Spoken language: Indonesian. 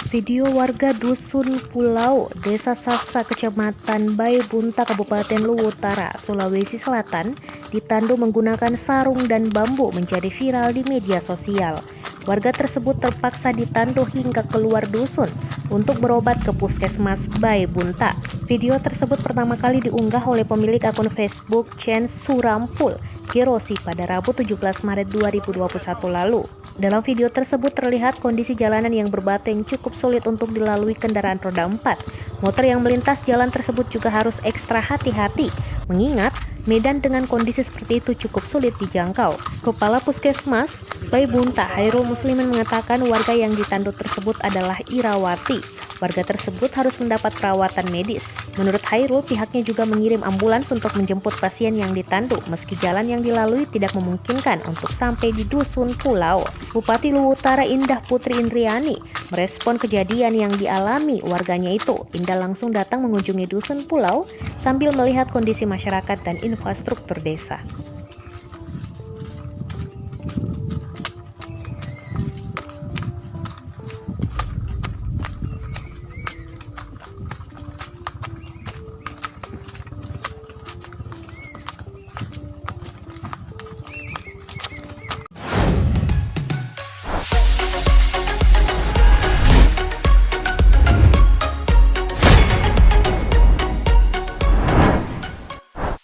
Video warga Dusun Pulau, Desa Sasa, Kecamatan Baebunta, Kabupaten Luwu Utara, Sulawesi Selatan, ditandu menggunakan sarung dan bambu menjadi viral di media sosial. Warga tersebut terpaksa ditandu hingga keluar dusun untuk berobat ke puskesmas Baebunta. Video tersebut pertama kali diunggah oleh pemilik akun Facebook Chen Surampul Kirosi pada Rabu 17 Maret 2021 lalu. Dalam video tersebut terlihat kondisi jalanan yang berbatu yang cukup sulit untuk dilalui kendaraan roda 4. Motor yang melintas jalan tersebut juga harus ekstra hati-hati, mengingat medan dengan kondisi seperti itu cukup sulit dijangkau. Kepala Puskesmas Baebunta, Hairul Muslimin, mengatakan warga yang ditandu tersebut adalah Irawati. Warga tersebut harus mendapat perawatan medis. Menurut Hairul, pihaknya juga mengirim ambulans untuk menjemput pasien yang ditandu, meski jalan yang dilalui tidak memungkinkan untuk sampai di Dusun Pulau. Bupati Luwu Utara Indah Putri Indriani merespon kejadian yang dialami warganya itu. Indah langsung datang mengunjungi Dusun Pulau sambil melihat kondisi masyarakat dan infrastruktur desa.